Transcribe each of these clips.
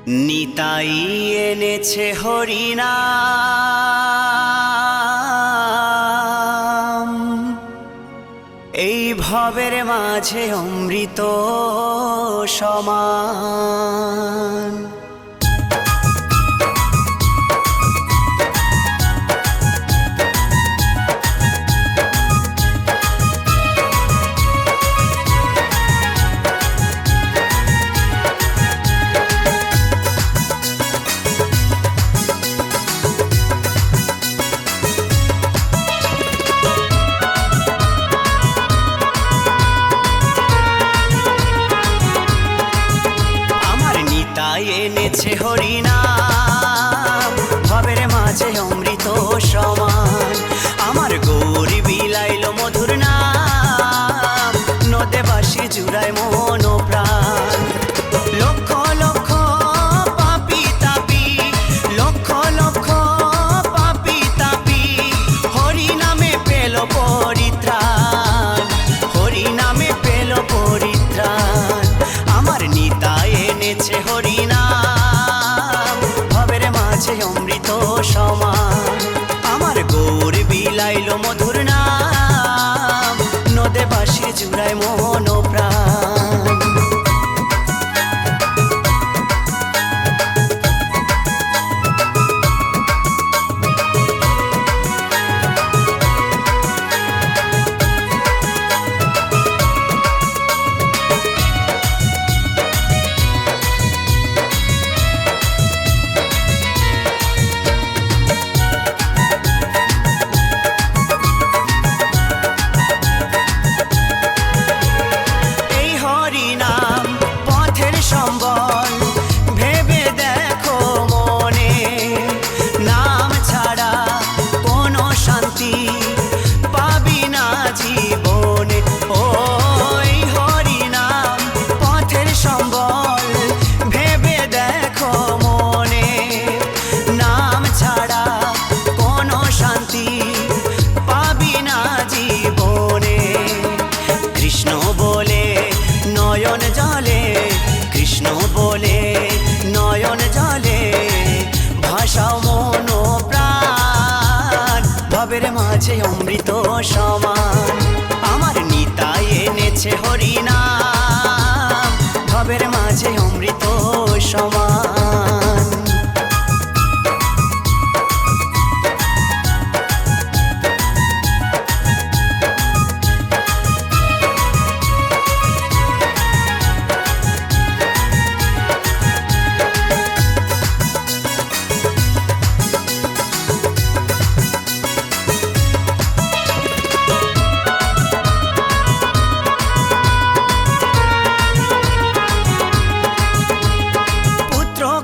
নিতাই এনেছে হরিনাম, এই ভবের মাঝে অমৃত সমান। এনেছে হরিনাম, ভবের মাঝে অমৃত সমান। আমার গৌরী বিলাইল মধুর নাম, নদে বাসি জুড়ায় মন প্রাণ। লক্ষ লক্ষ পাপি তাপি, লক্ষ লক্ষ পাপি তাপি, হরিনামে পেল পরিত্রাণ, হরিনামে পেল পরিত্রাণ। আমার নিতাই এনেছে হরিনাম, ভবের মাঝে অমৃত সমান। আমার গৌর বিলাইল মধুর নাম, নদে বাসি জুড়ায় মন প্রাণ। সম্বল ভেবে দেখো মনে, নাম ছাড়া কোনো শান্তি পাবি না জীবনে। ওই হরিনাম পথের সম্বল ভেবে দেখো মনে, নাম ছাড়া কোনো শান্তি পাবি না জীবনে। কৃষ্ণ বলে নয়ন জলে, কৃষ্ণ বলে নয়ন জলে, ভাষাও মন প্রাণ, ভবের মাঝে অমৃত সমান। আমার নিতাই এনেছে হরিনাম, ভবের মাঝে অমৃত সমান।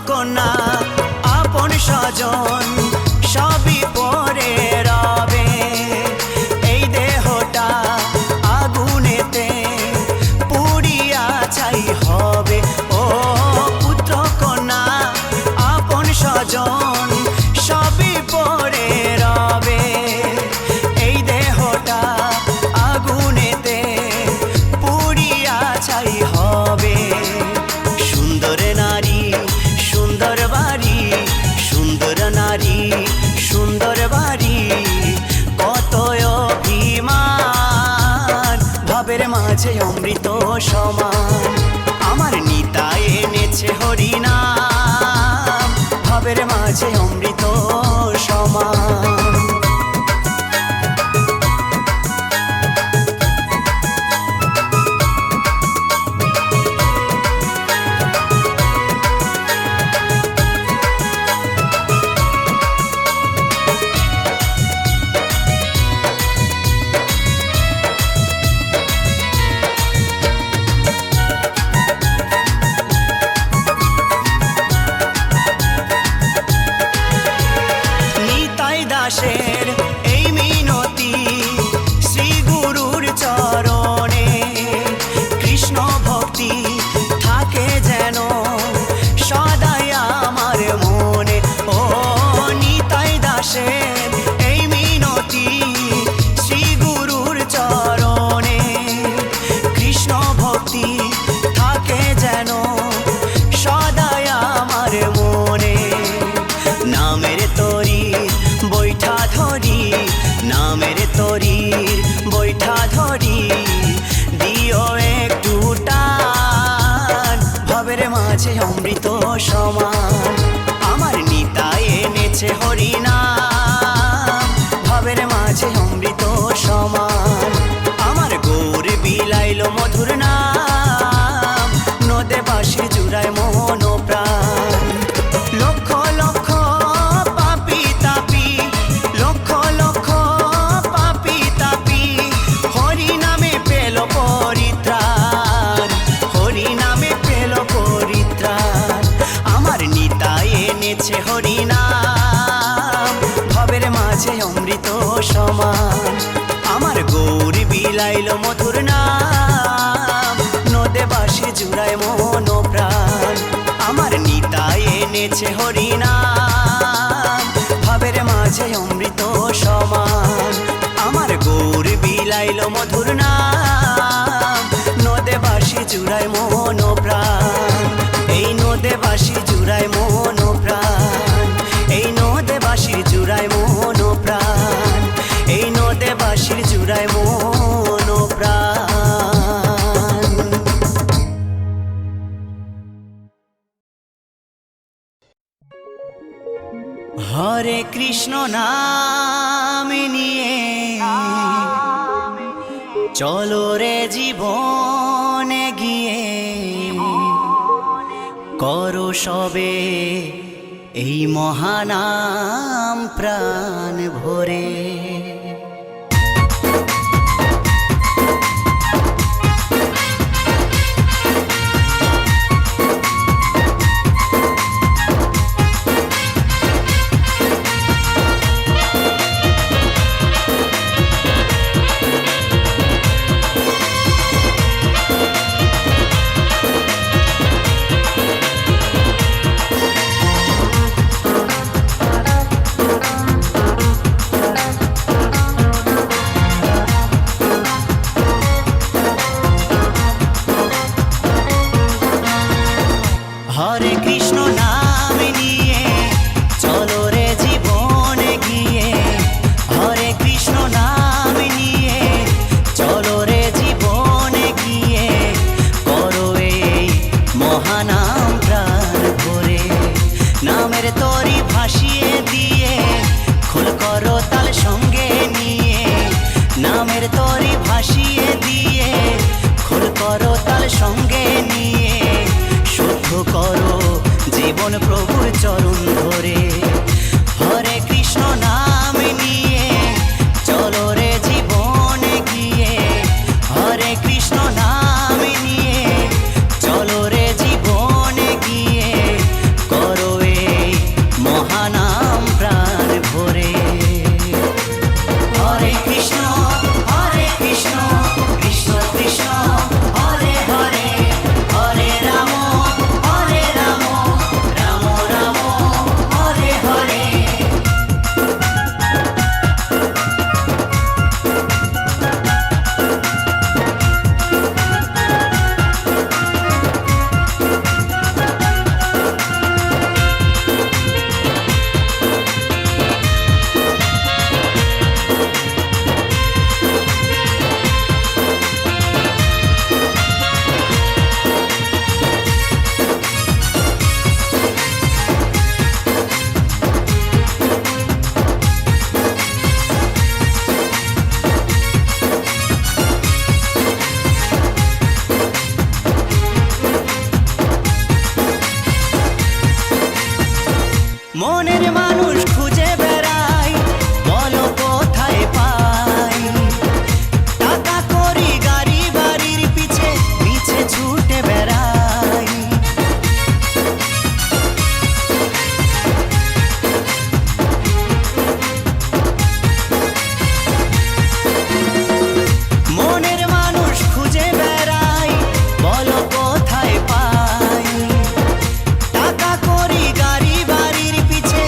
কন্যা আপন স্বজন সবই পরে রবে, এই দেহটা আগুনেতে পুড়িয়া ছাই হবে। ও পুত্র কন্যা আপন স্বজন সবই পরে রবে, এই দেহটা আগুনেতে পুড়িয়া ছাই হবে। সুন্দর নারী সুন্দর বাড়ি, সুন্দর নারী সুন্দর বাড়ি, কত অভিমান, ভবের মাঝে অমৃত সমান। আমার নিতাই এনেছে হরিনাম, ভবের মাঝে অমৃত সমান। ভাবের মাঝে অমৃত সমান আমার নিতাই এনেছে হরিনাম ভাবের মাঝে অমৃত সমান আমার গৌর বিলাইলো মধুর নাম নদে বাঁশি জুড়ায় মন প্রাণ লক্ষ লক্ষ পাপি তাপি লক্ষ লক্ষ পাপি তাপি হরি নামে পেল পরিত্রাণ হরি নামে পেল পরিত্রাণ আমার নিতাই এনেছে হরি নাম ভবের মাঝে অমৃত সমান আমার গৌরী বিলাইল মধুর নাম নদে বাঁশি জুড়ায় মন প্রাণ আমার নিতাই এনেছে হরি নাম ভবের মাঝে অমৃত সমান আমার গৌরী বিলাইল মধুর নাম নদে বাঁশি জুড়ায় মন প্রাণ এই নদে বাঁশি জুড়ায় মন প্রাণ এই নদে বাঁশির জুড়ায় মন প্রাণ এই নদে বাঁশির জুড়ায় মন প্রাণ হরে কৃষ্ণ নাম নিয়ে চলো রে জীবনে গিয়ে করো সবে এই মহানাম প্রাণ ভরে হরে কৃষ্ণ নাম নিয়ে চলো রে জীবনে গিয়ে হরে কৃষ্ণ নাম নিয়ে চলো রে জীবনে গিয়ে করো এই মহানাম প্রাণ ভরে নামের তরি ভাসিয়ে দিয়ে খোল করো তাল সঙ্গে নিয়ে নামের তরি ভাসিয়ে দিয়ে খোল করো তাল সঙ্গে নিয়ে শুদ্ধ করো জীবন প্রভুর চরণ ধরে হরে কৃষ্ণ নাম নিয়ে চলো রে জীবনে গিয়ে হরে কৃষ্ণ নাম নিয়ে চলো রে জীবনে গিয়ে করো এই মহানাম প্রাণ ভরে হরে কৃষ্ণ কৃষ্ণ কৃষ্ণ হরে হরে হরে রাম রাম রাম হরে হরে মনের মানুষ খুঁজে বেড়াই বলো কোথায় পাই টাকা করি গাড়ি বাড়ির পিছে পিছে ছুটে বেড়াই মনের মানুষ খুঁজে বেড়াই বলো কোথায় পাই টাকা করি গাড়ি বাড়ির পিছে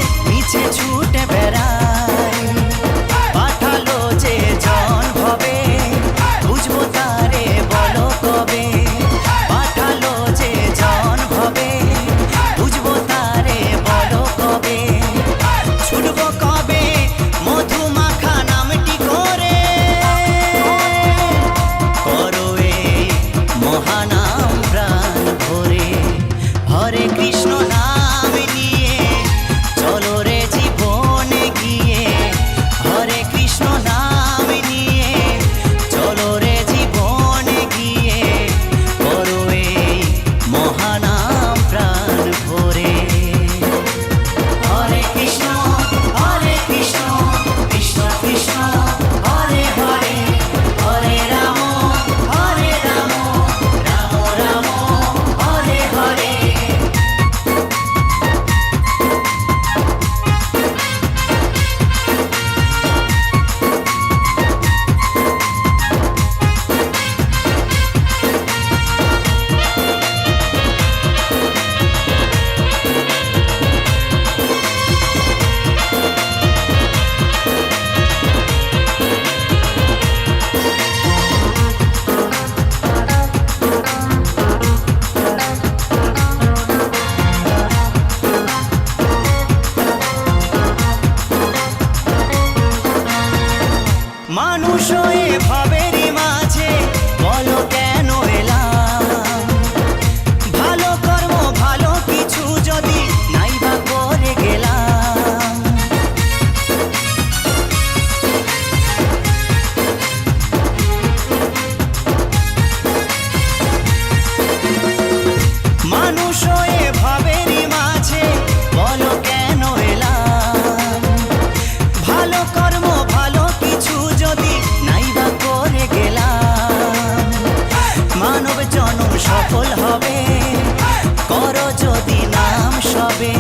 যদি নাম সবে,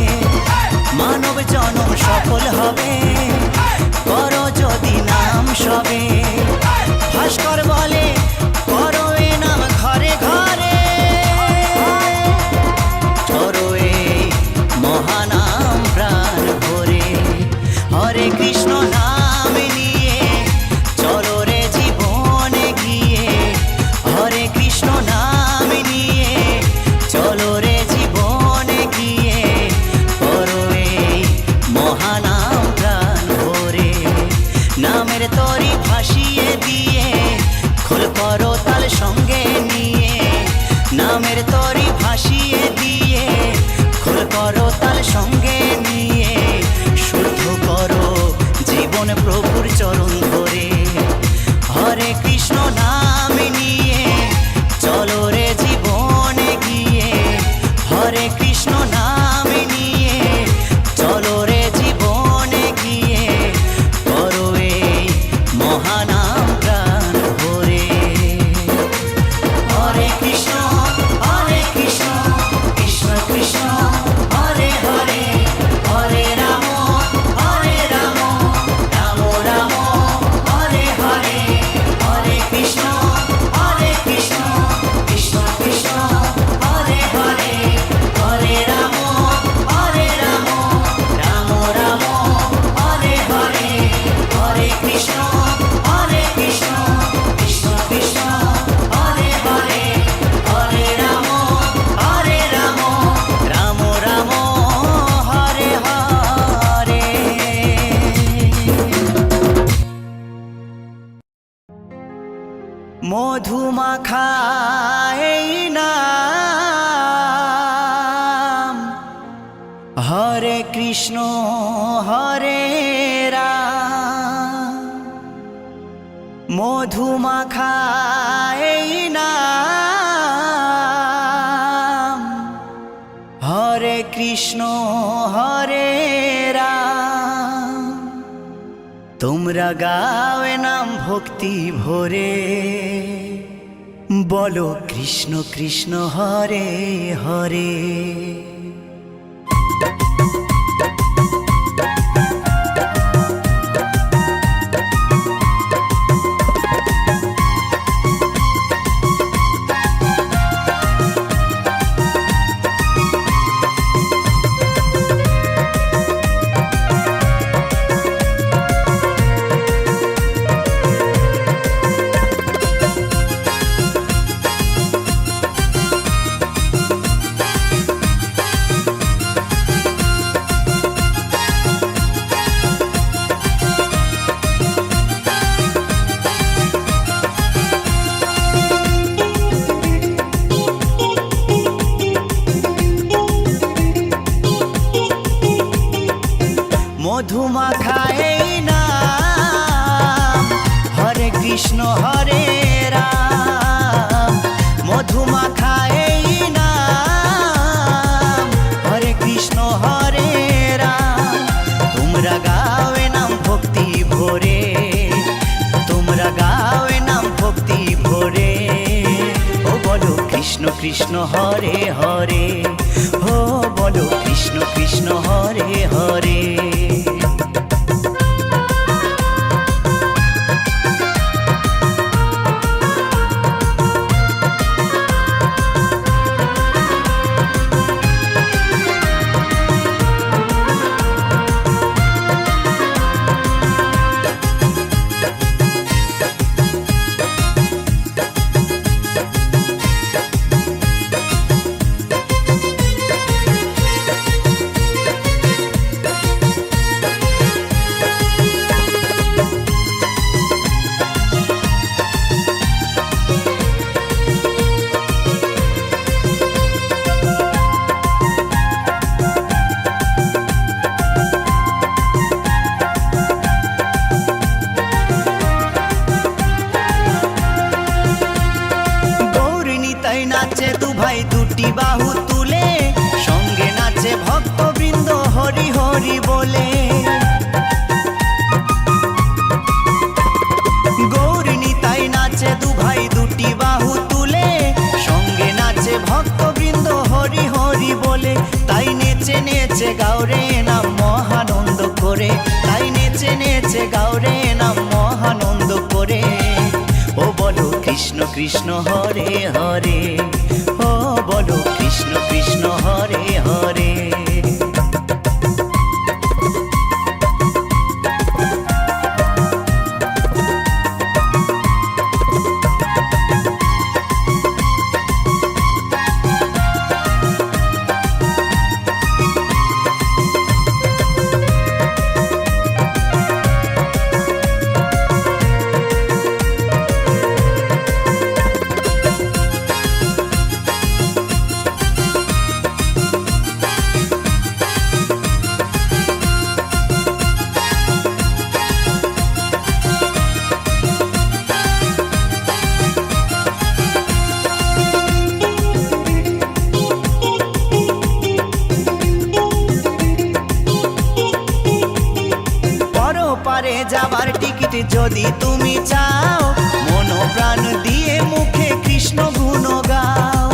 মানব জনম সফল হবে। করো যদি নাম সবে, ভাস্কর বলে করো এ নাম ঘরে ঘরে। করো এই মহানাম প্রাণ ভরে, হরে কৃষ্ণ নাম নিয়ে চলো রে জীবনে গিয়ে। হরে কৃষ্ণ নাম নিয়ে চলো রে জীবনে গিয়ে। করো এই মহানাম প্রাণ ভরে, নামের তরি ভাসিয়ে দিয়ে খোল করো তাল সঙ্গে নিয়ে। নামের তরি ভাসিয়ে দিয়ে খোল করো তাল সঙ্গে নিয়ে। শুদ্ধ করো জীবন প্রভুর চরণ ধরে, হরে কৃষ্ণ নাম নিয়ে চলো রে জীবনে গিয়ে। হরে কৃষ্ণ নাম নিয়ে চলো রে জীবনে গিয়ে। করো এই মহানাম প্রাণ ভরে, হরে কৃষ্ণ কৃষ্ণ কৃষ্ণ হরে হরে, হরে রাম রাম রাম হরে হরে। হরে কৃষ্ণ কৃষ্ণ কৃষ্ণ হরে হরে, হরে রাম রাম রাম হরে হরে। হরে কৃষ্ণ কৃষ্ণ কৃষ্ণ হরে হরে, হরে রাম রাম রাম হরে হরে। মধুমাখা এই নাম, হরে কৃষ্ণ হরে রাম। মধুমাখা এই নাম, হরে কৃষ্ণ হরে রাম। তোমরা গাও এ নাম ভক্তি ভরে, বলো কৃষ্ণ কৃষ্ণ হরে হরে। মধুমাখা এই নাম, হরে কৃষ্ণ হরে রাম। মধুমাখা এই নাম, হরে কৃষ্ণ হরে রাম। তোমরা গাও এ নাম ভক্তি ভরে, তোমরা গাও এ নাম ভক্তি ভরে। ও বলো কৃষ্ণ কৃষ্ণ হরে হরে, ও বলো কৃষ্ণ কৃষ্ণ হরে হরে। ভাই দুটি বাহু তুলে, সঙ্গে নাচে ভক্তবৃন্দ হরি হরি বলে। গৌর নিতাই নাচে দু ভাই দুটি বাহু তুলে, সঙ্গে নাচে ভক্তবৃন্দ হরি হরি বলে। নেচে নেচে গাওরে নাম মহানন্দ করে, তাই নেচে নেচে গাওরে নাম মহানন্দ করে। ও বলো কৃষ্ণ কৃষ্ণ হরে হরে, ও বলো কৃষ্ণ কৃষ্ণ হরে হরে। পারে যাবার টিকিট যদি তুমি চাও, মন প্রাণ দিয়ে মুখে কৃষ্ণ গুণ গাও।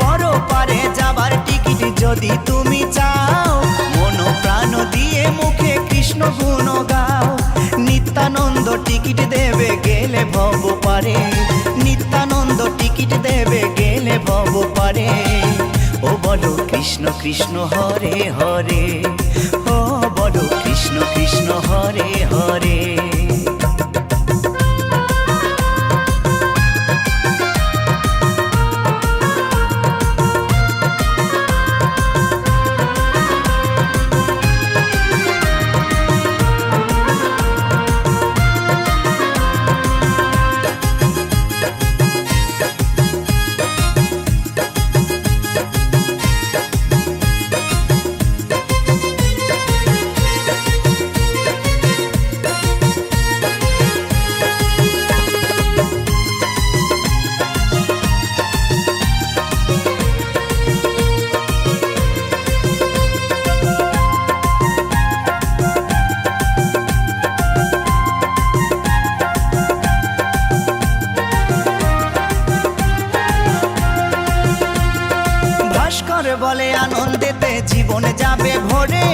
পরপারে যাবার টিকিট যদি তুমি চাও, মন প্রাণ দিয়ে মুখে কৃষ্ণ গুণ গাও। নিত্যানন্দ টিকিট দেবে গেলে ভব পারে, নিত্যানন্দ টিকিট দেবে গেলে ভব পারে। ও বলো কৃষ্ণ কৃষ্ণ হরে হরে, ও বলো কৃষ্ণ কৃষ্ণ হরে হরে। বলে আনন্দেতে জীবন যাবে ভরে,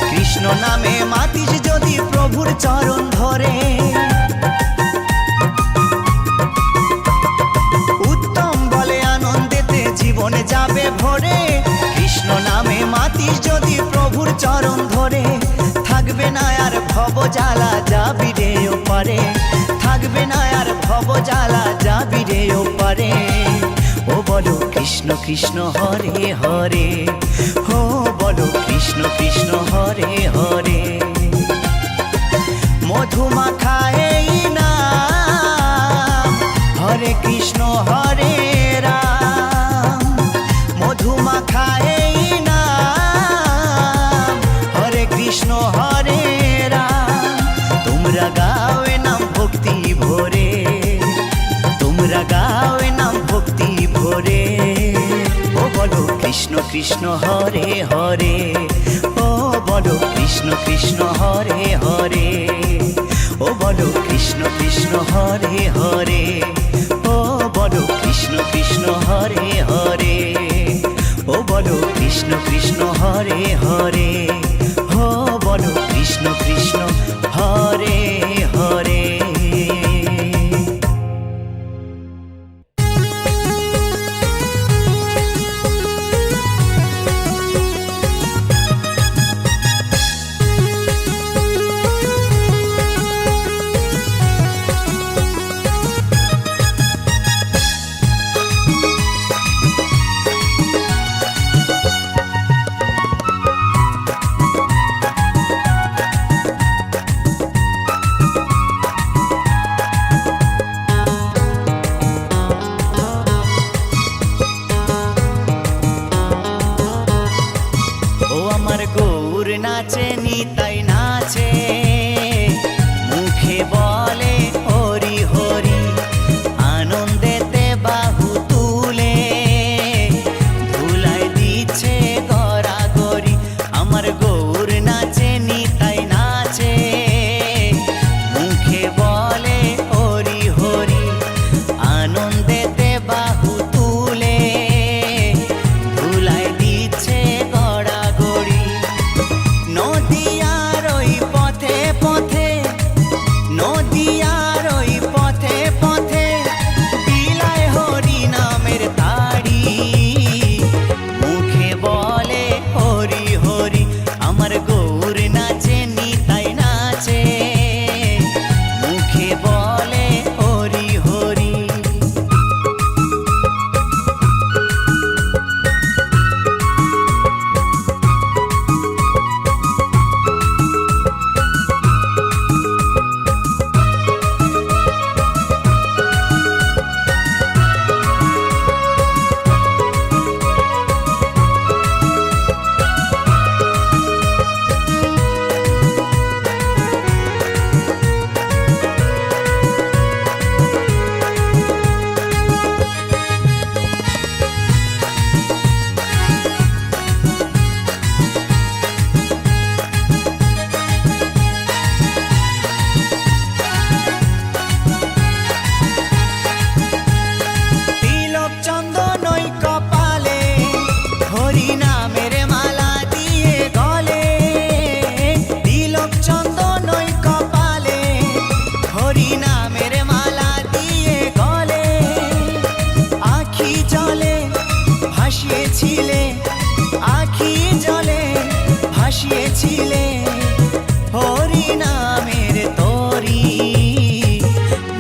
কৃষ্ণ নামে মাতিস যদি প্রভুর চরণ ধরে। উত্তম বলে আনন্দেতে জীবন যাবে ভরে, কৃষ্ণ নামে মাতিস যদি প্রভুর চরণ ধরে। থাকবে না আর ভব জ্বালা যাবি রে ওপারে, থাকবে না আর ভব জ্বালা যাবি রে ওপারে। ও বলো কৃষ্ণ কৃষ্ণ হরে হরে, ও বলো কৃষ্ণ কৃষ্ণ হরে হরে। মধুমাখা এই নাম হরে কৃষ্ণ হরে রাম, মধুমাখা এই নাম হরে কৃষ্ণ হরে রাম। তোমরা গাও এ নাম ভক্তি ভরে, তোমরা গাও এ নাম ভক্তি ভরে। ও বলো কৃষ্ণ কৃষ্ণ হরে হরে, ও বলো কৃষ্ণ কৃষ্ণ হরে হরে। ও বলো কৃষ্ণ কৃষ্ণ হরে হরে, ও বলো কৃষ্ণ কৃষ্ণ হরে হরে। ও বলো কৃষ্ণ কৃষ্ণ হরে হরে, ও বলো কৃষ্ণ কৃষ্ণ হরে হরে। নাচে নিতাই নাচে, মুখে বলে হরি হরি, আনন্দেতে বাহু তুলে ধুলাই দিচ্ছে গড়াগড়ি। আমার গৌর নাচে নিতাই নাচে, মুখে বলে হরি হরি, আনন্দেতে বাহু তুলে ভাসিয়েছিলে আখি জলে, ভাসিয়েছিলে হরি নামের তরি।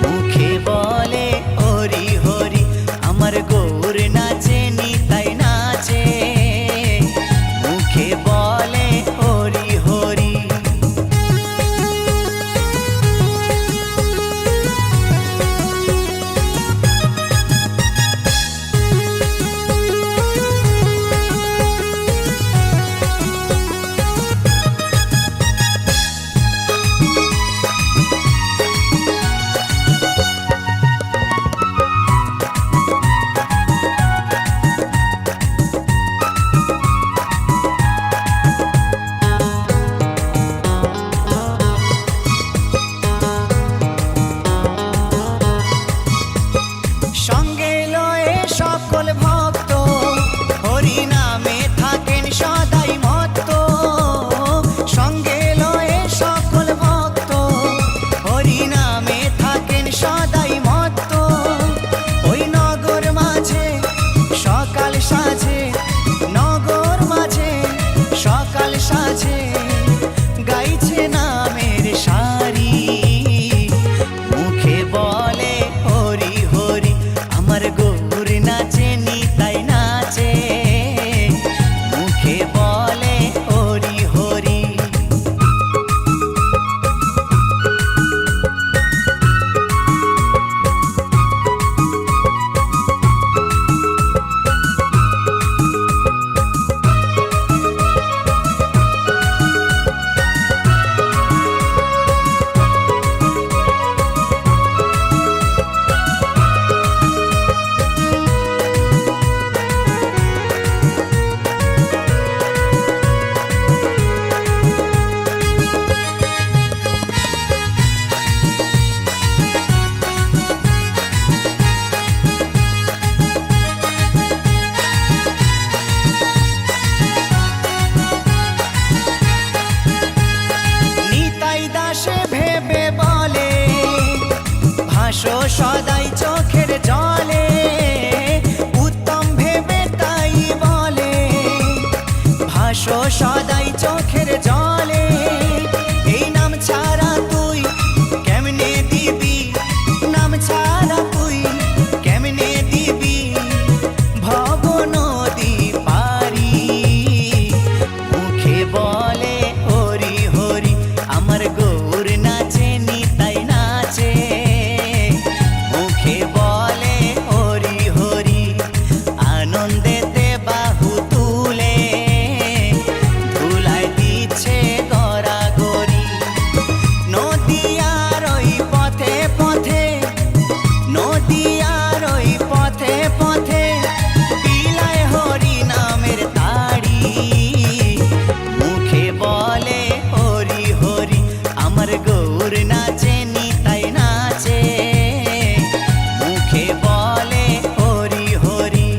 মুখে বলে হরি হরি, আমার গৌর নাচে নিতাই নাচে, মুখে বলে হরি হরি। সঙ্গে লয়ে সকল ভক্ত, হরি নামে থাকেন সদাই মত্ত। সঙ্গে লয়ে সকল ভক্ত, হরি নামে থাকেন সদাই মত্ত। ওই নগর মাঝে সকাল সাজে, নগর মাঝে সকাল সাজে, গাইছে নামের সারি। মুখে বলে হরি হরি, আমার গৌর নাচে নিতাই নাচে, মুখে বলে হরি হরি। ভেবে বলে ভাসো সদাই চোখের জলে, উত্তম ভেবে তাই বলে ভাসো সদাই চোখের জলে। এই নাম ছাড়া তুই কেমনে দিবি, নাম ছাড়া তুই কেমনে দিবি ভব নদী পারি। মুখে বলে হরি হরি, আমার গৌর নাচে নিতাই নাচে, মুখে বলে হরি হরি। আনন্দেতে বাহু তুলে ধুলাই দিচ্ছে গড়াগড়ি। নদিয়ার ওই পথে পথে, নদিয়ার ওই পথে পথে বিলায় হরি নামের তাড়ি। মুখে বলে হরি হরি, আমার গৌর নাচে নিতাই নাচে, মুখে বলে হরি হরি।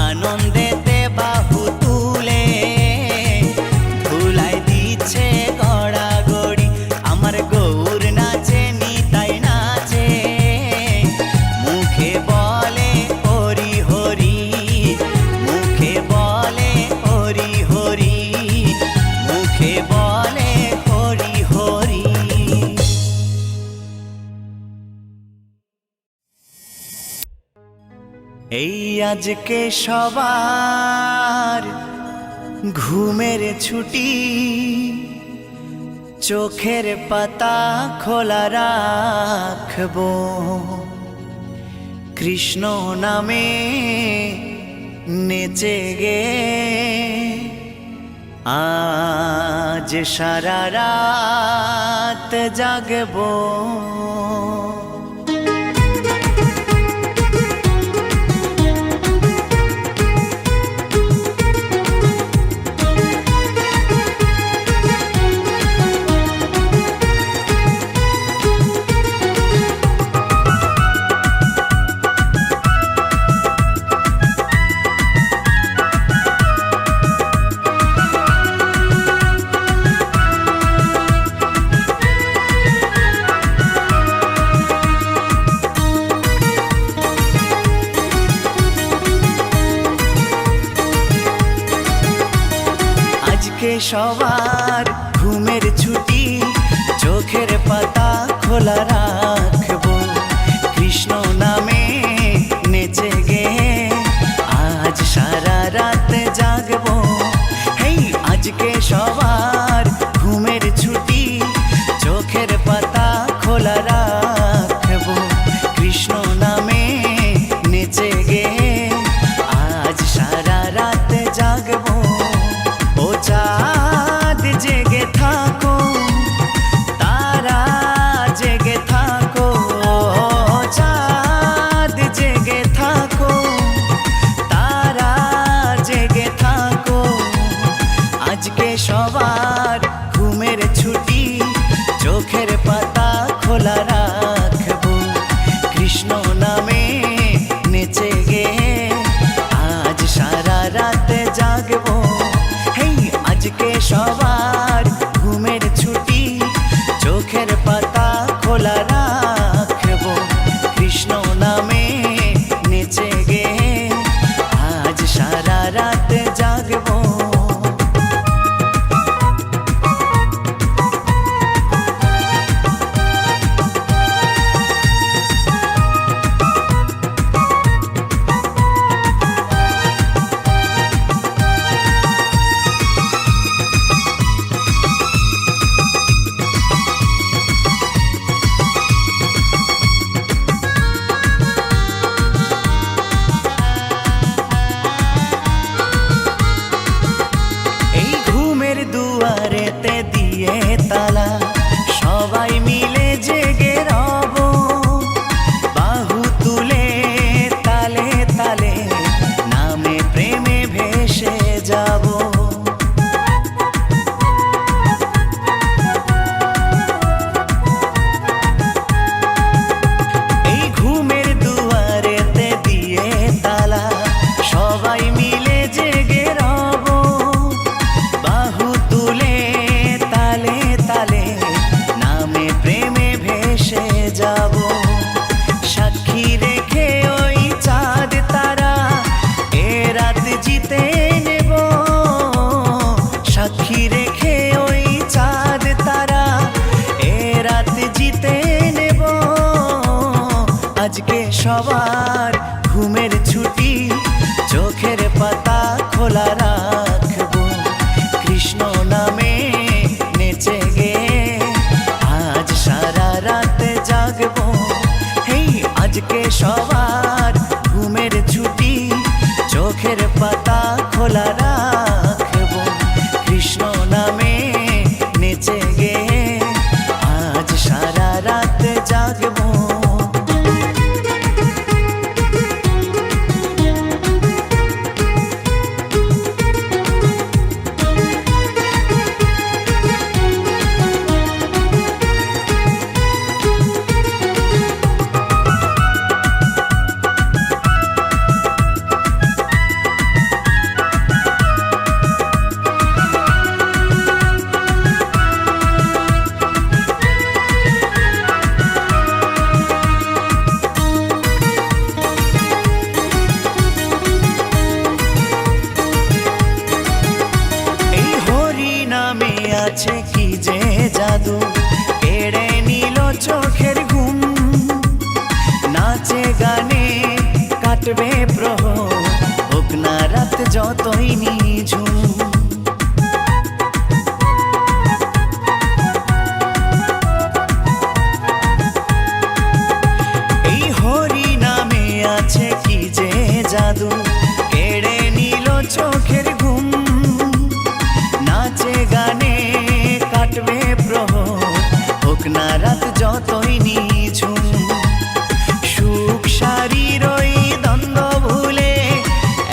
আনন্দেতে বাহু তুলে ধুলাই দিচ্ছে গড়াগড়ি। আমার গৌর নাচে নিতাই নাচে, মুখে বলে হরি হরি, মুখে বলে হরি হরি, মুখে বলে হরি হরি। এই আজকে সবার ঘুমের ছুটি, চোখের পাতা খোলা রাখবো, কৃষ্ণ নামে নেচে গে আজ সারা রাত জাগবো। আজকে সবার ঘুমের ছুটি, চোখের পাতা খোলা রাখবো, কৃষ্ণ নামে নেচে গে আজ সারা রাত জাগবো। হেই আজকে সবার ঘুমের ছুটি, চোখের পাতা খোলা রাখবো, কৃষ্ণ নামে নেচে গে আজ সারা রাত জাগবো। ও চাঁদ জেগে থাকো, তারা জেগে থাকো, চাঁদ জেগে থাকো, তারা জেগে থাকো। আজকে সবার ঘুমের ছুটি, চোখের পাতা খোলা রাখবো, কৃষ্ণ নামে নেচে গে আজ সারা রাত জাগবো। হেই আজকে সবার ঘুমের ছুটি, চোখের পাতা খোলা রাখবো, কৃষ্ণ নামে নেচে গে আজ সারা রাত জাগবো। দুয়ারেতে দিয়ে তালা, সবাই মিলে জেগে রব, বাহু তুলে তালে তালে নামে প্রেমে ভেসে যাব। এই ঘুমের দুয়ারেতে দিয়ে তালা, সবাই মিলে জেগে রব, বাহু তুলে তালে তালে নামে প্রেমে ভেসে যাব। সাক্ষী রেখে ওই চাঁদ তারা এ রাত জিতে নেব, সাক্ষী রেখে ওই চাঁদ তারা এ রাত জিতে নেব। আজকে সবার ঘুমের ছুটি, চোখের পাতা খোলা রাখবো, কৃষ্ণ নামে নেচে গে আজ সারা রাত জাগবো। হেই আজকে সবার ঘুমের ছুটি, চোখের পাতা খোলা রাখবো, কৃষ্ণ নামে নেচে গে আজ সারা রাত জাগবো। আছে কি যে জাদু, কেড়ে নিল চোখের ঘুম, নাচে গানে কাটবে প্রহর, হোক না রাত যতই নিঝুম। এই হরি নামে আছে কি যে জাদু, কেড়ে নিল চোখের ঘুম, নাচে গানে কাটবে প্রহর, হোক না রাত যতই নিঝুম। সুখ শারীর ওই দ্বন্দ্ব ভুলে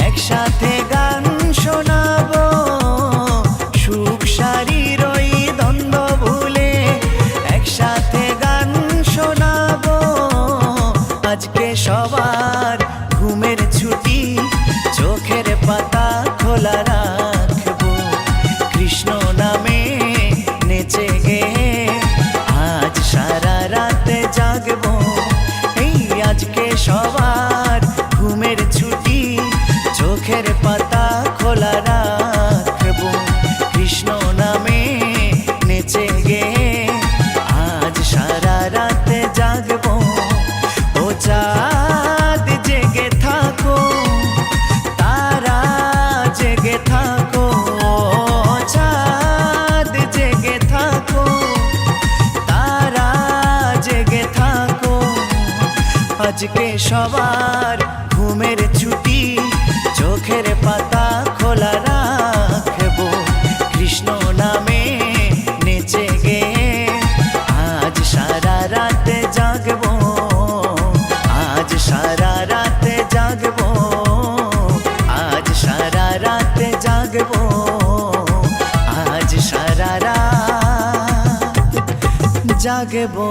একসাথে গান শোনাবো, সুখ শারীর ওই দ্বন্দ্ব ভুলে একসাথে গান শোনাবো। আজকে সবার ঘুমের ছুটি, চোখের পাতা খোলা রাখবো, কৃষ্ণ নামে নেচে গে আজ সারা রাত জাগবো। এই আজকে সবার ঘুমের ছুটি, চোখের পাতা খোলা রাখবো, কৃষ্ণ আজকে সবার ঘুমের ছুটি, চোখের পাতা খোলা রাখবো, কৃষ্ণ নামে নেচে গে আজ সারা রাত জাগবো, আজ সারা রাত জাগবো, আজ সারা রাত জাগবো, আজ সারা রাত জাগবো।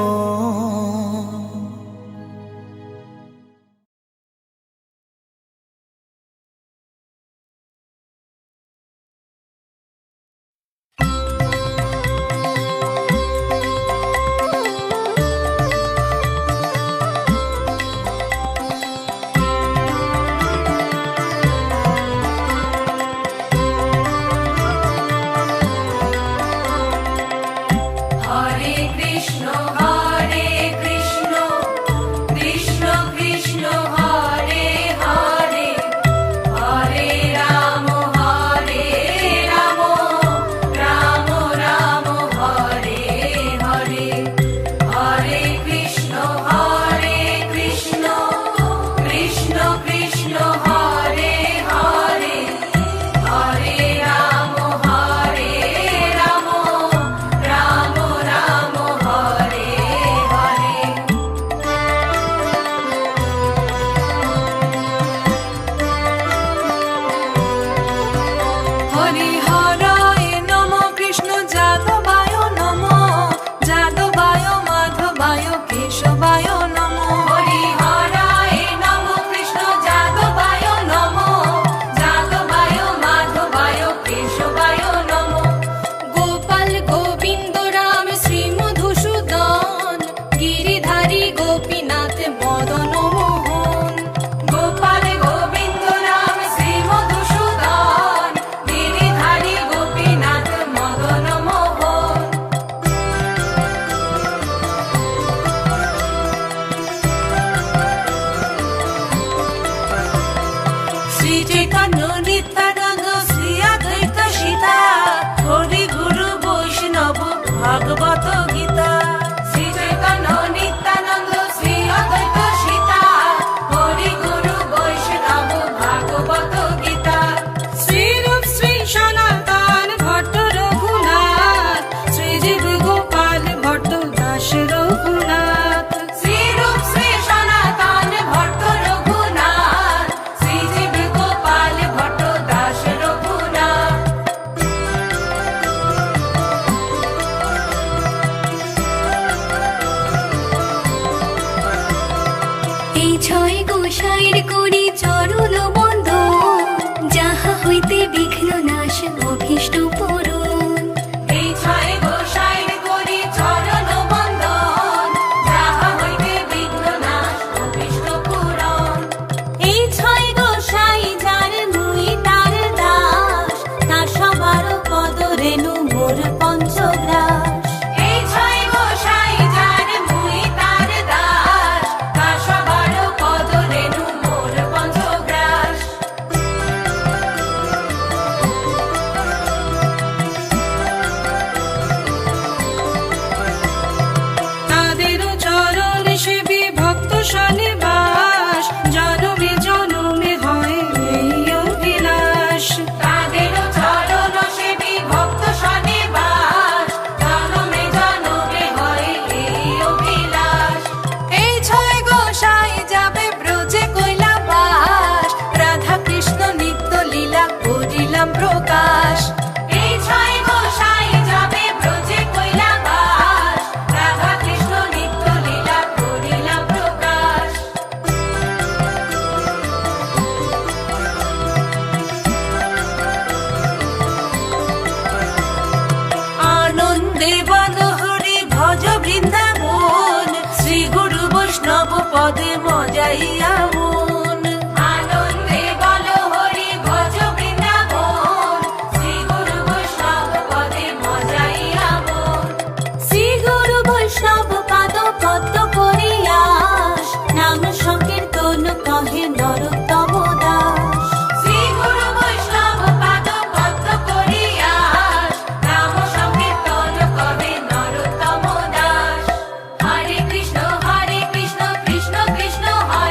Hare Krishna, Krishna Krishna, Hare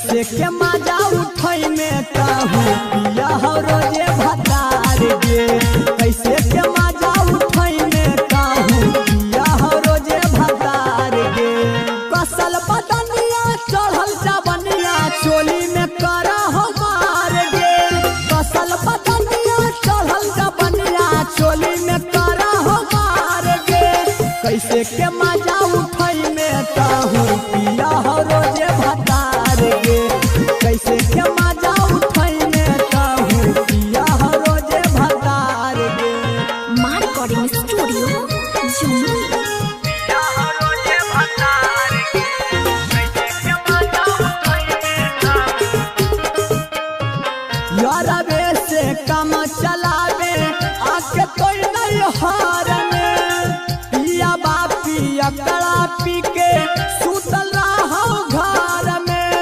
कैसे के मजा उठई में कहूँ पिया हो रोजे भतार गे कैसे के मजा उठई में कहूँ पिया हो रोजे भतार गे कसल बदनिया चढ़ल जवनिया चोली में करा हो मार गे कसल बदनिया चढ़ल जवनिया चोली में करा हो मार गे कैसे के मजा उठई में कहूँ पिया हो रोजे भतार गे कैसे के मजा उठई में कहूँ पिया हो रोजे भतार गे मां रिकॉर्डिंग स्टूडियो जम्मू। यारबे से काम चलावे आके कोई नहीं हार में पिया बापी अकड़ा पी के सुतल रहो घर में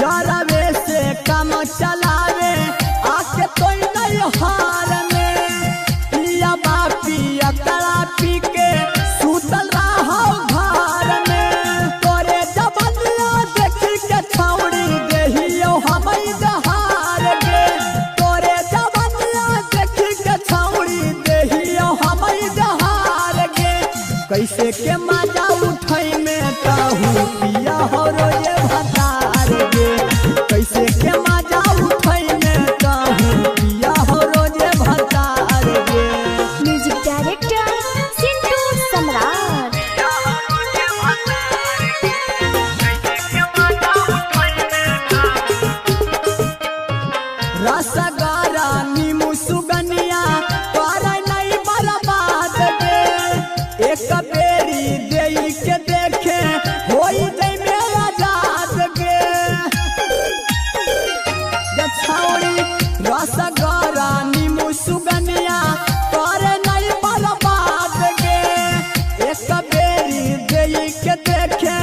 यारबे से काम चलावे आके कोई नहीं हार में पिया बापी अकड़ा पी के सुतल रहो घर में तोरे जबनिया देखी के छौड़ी देहियो हमई दहार गे तोरे जबनिया देखी के छौड़ी देहियो हमई दहार गे कैसे के मजा उठई में कहूँ पिया हो रोजे भतार गे कैसे के मजा उठई में कहूँ पिया हो रोजे भतार गे म्यूजिक डायरेक्टर सिंटू सम्राट। रसगारा नीमू सुगनिया पर नहीं बर्बाद गे एक बेरी देई के देखे होई जई में आजाद गे छौड़ी रसगारा नीमू सुगनिया पर नहीं बर्बाद गे एक बेरी देई के देखे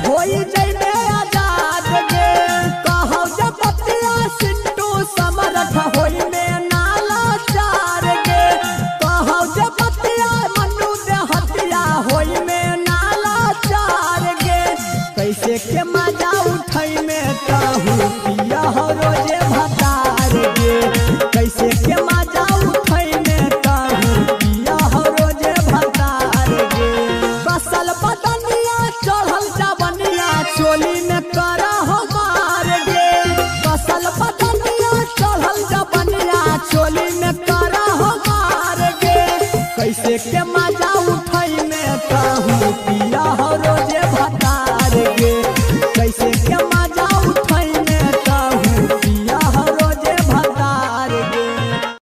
होई जई में आजाद गे कहौ जब बतिया सिंटू समरथ होई में नाला चार गे कहौ जब बतिया मनु दे हतिया होई में नाला चार गे कैसे के मजा उठई में कहूँ पिया हो रोजे भतार गे कैसे के मजा उठई में कहूँ पिया हो रोजे भतार गे कसल बदनिया चढ़ल जवनिया चोली में करा हो मार गे कसल बदनिया चढ़ल जवनिया चोली में करा हो मार गे कैसे के मजा उठई में कहूँ पिया हो रोजे भतार